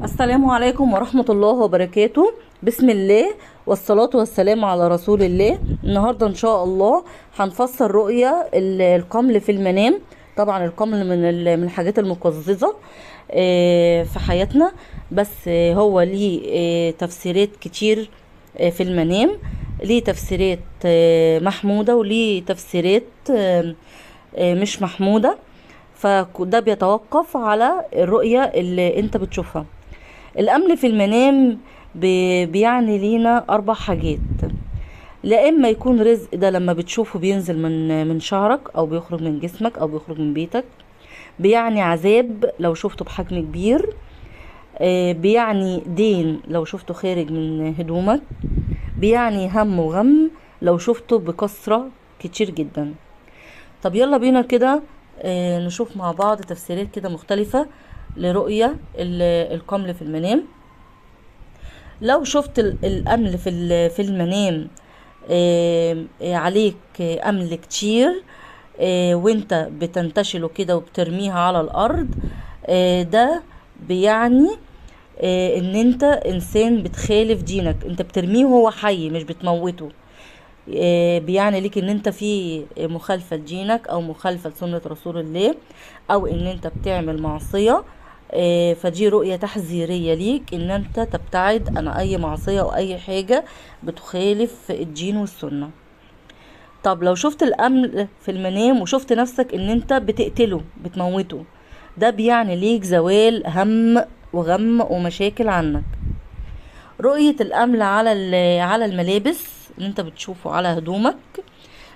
السلام عليكم ورحمة الله وبركاته. بسم الله والصلاة والسلام على رسول الله. النهاردة إن شاء الله هنفسر رؤية القمل في المنام. طبعا القمل من الحاجات المقززة في حياتنا، بس هو ليه تفسيرات كتير في المنام. ليه تفسيرات محمودة وليه تفسيرات مش محمودة، فده بيتوقف على الرؤية اللي انت بتشوفها. الأمل في المنام بيعني لينا 4 حاجات. لا إما يكون رزق، ده لما بتشوفه بينزل من شعرك أو بيخرج من جسمك أو بيخرج من بيتك. بيعني عذاب لو شفته بحجم كبير. بيعني دين لو شفته خارج من هدومك. بيعني هم وغم لو شفته بكثرة كتير جدا. طب يلا بينا كده نشوف مع بعض تفسيرات كده مختلفة لرؤية القمل في المنام. لو شفت الأمل في المنام عليك أمل كتير وانت بتنتشله كده وبترميها على الأرض، ده بيعني ان انت انسان بتخالف دينك، انت بترميه وهو حي مش بتموته. بيعني ليك ان انت في مخالفة لدينك او مخالفة لسنة رسول الله، او ان انت بتعمل معصية. فدي رؤية تحذيرية ليك ان انت تبتعد عن اي معصية او اي حاجة بتخالف الدين والسنة. طب لو شفت الامل في المنام وشفت نفسك ان انت بتقتله بتموته، ده بيعني ليك زوال هم وغم ومشاكل عنك. رؤية الأمل على الملابس اللي انت بتشوفه على هدومك،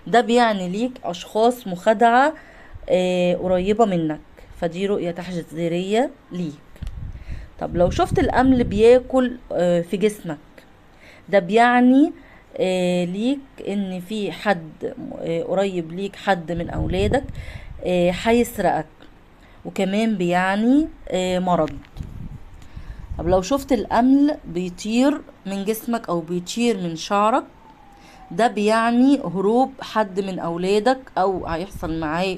ده بيعني ليك أشخاص مخادعة قريبة منك، فدي رؤية تحذيرية ليك. طب لو شفت الأمل بياكل في جسمك، ده بيعني ليك ان في حد قريب ليك، حد من أولادك هيسرقك، وكمان بيعني مرض. طب لو شفت الأمل بيطير من جسمك أو بيطير من شعرك، ده بيعني هروب حد من أولادك، أو هيحصل معاه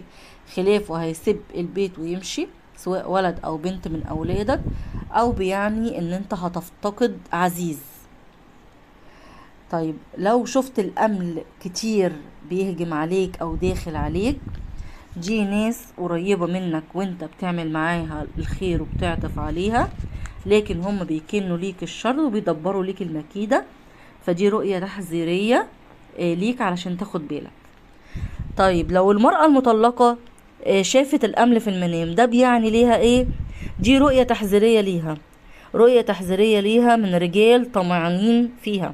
خلاف وهيسيب البيت ويمشي، سواء ولد أو بنت من أولادك، أو بيعني إن أنت هتفتقد عزيز. طيب لو شفت الأمل كتير بيهجم عليك أو داخل عليك، دي ناس قريبة منك وانت بتعمل معاها الخير وبتعطف عليها، لكن هم بيكنوا ليك الشر وبيدبروا ليك المكيدة، فدي رؤية تحذيرية ليك علشان تاخد بالك. طيب لو المرأة المطلقة شافت الأمل في المنام، ده بيعني ليها ايه؟ دي رؤية تحذيرية ليها، رؤية تحذيرية ليها من رجال طمعانين فيها،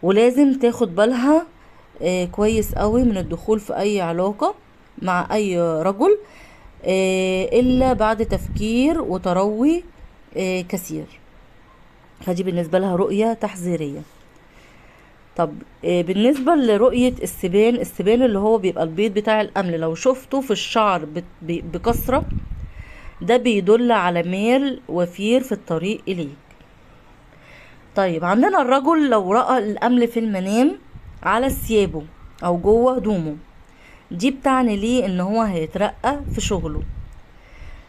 ولازم تاخد بالها كويس قوي من الدخول في اي علاقة مع اي رجل الا بعد تفكير وتروي كثير. فدي بالنسبة لها رؤية تحذيرية. طب بالنسبة لرؤية السبان اللي هو بيبقى البيض بتاع الأمل، لو شفته في الشعر بكثرة، ده بيدل على مال وفير في الطريق إليك. طيب عندنا الرجل لو رأى الأمل في المنام على ثيابه أو جوه هدومه، دي بتعني ليه إن هو هيترقى في شغله.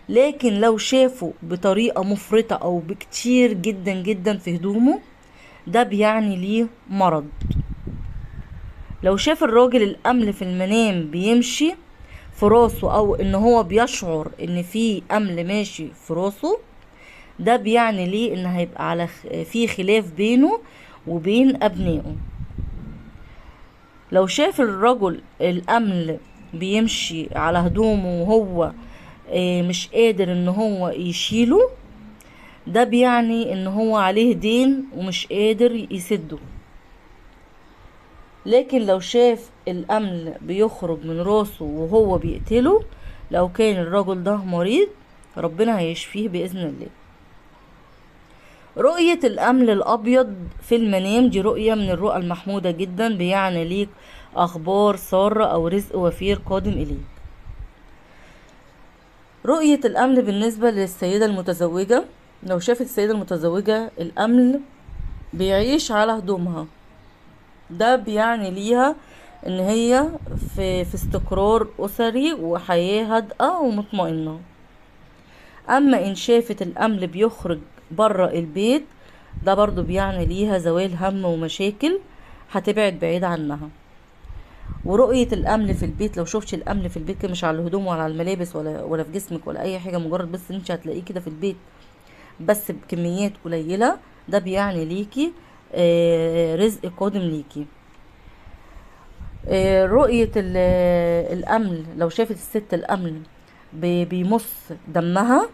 لكن لو شافه بطريقة مفرطة أو بكتير جدا جدا في هدومه، ده بيعني ليه مرض. لو شاف الراجل الأمل في المنام بيمشي في راسه، أو إن هو بيشعر إن في أمل ماشي في راسه، ده بيعني ليه إن هيبقى في خلاف بينه وبين أبنائه. لو شاف الرجل الأمل بيمشي على هدومه وهو مش قادر إن هو يشيله، ده بيعني إن هو عليه دين ومش قادر يسده. لكن لو شاف الأمل بيخرج من راسه وهو بيقتله، لو كان الرجل ده مريض ربنا هيشفيه بإذن الله. رؤية الأمل الأبيض في المنام، دي رؤية من الرؤى المحمودة جدا، بيعني ليك أخبار سارة أو رزق وفير قادم إليك. رؤية الأمل بالنسبة للسيدة المتزوجة، لو شافت السيدة المتزوجة الأمل بيعيش على هدومها، ده بيعني ليها ان هي في استقرار اسري وحياة هادئة ومطمئنة. اما ان شافت الامل بيخرج بره البيت، ده برضو بيعني ليها زوال هم ومشاكل، هتبعد بعيد عنها. ورؤية الأمل في البيت، لو شفتش الأمل في البيت كده، مش على الهدوم ولا على الملابس ولا في جسمك ولا أي حاجة، مجرد بس انت هتلاقيه كده في البيت بس بكميات قليلة، ده بيعني ليكي رزق قادم ليكي. رؤية الأمل، لو شافت الست الأمل بيمص دمها،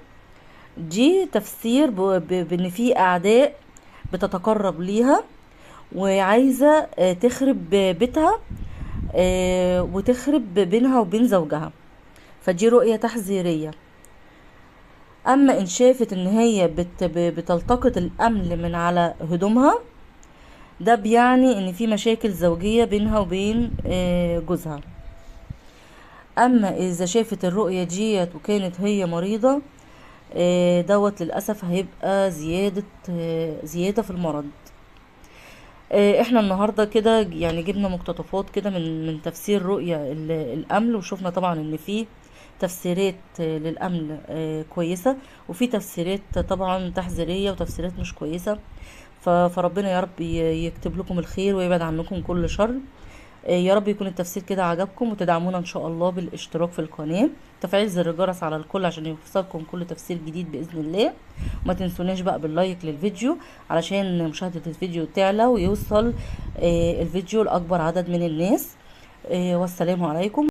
دي تفسير بان في اعداء بتتقرب ليها وعايزة تخرب بيتها، وتخرب بينها وبين زوجها، فدي رؤية تحذيرية. اما ان شافت ان هي بتلتقط الامل من على هدومها، ده بيعني ان في مشاكل زوجية بينها وبين جوزها. اما اذا شافت الرؤية ديت وكانت هي مريضة، دوت للأسف هيبقى زيادة في المرض. احنا النهاردة كده يعني جبنا مقتطفات كده من تفسير رؤية الأمل، وشوفنا طبعا ان في تفسيرات للأمل كويسة، وفي تفسيرات طبعا تحذيرية وتفسيرات مش كويسة. فربنا يا رب يكتب لكم الخير ويبعد عنكم كل شر. يا رب يكون التفسير كده عجبكم، وتدعمونا ان شاء الله بالاشتراك في القناة، تفعيل زر الجرس على الكل عشان يوصلكم كل تفسير جديد بإذن الله. وما تنسوناش بقى باللايك للفيديو علشان مشاهدة الفيديو تعلى ويوصل الفيديو لأكبر عدد من الناس. والسلام عليكم.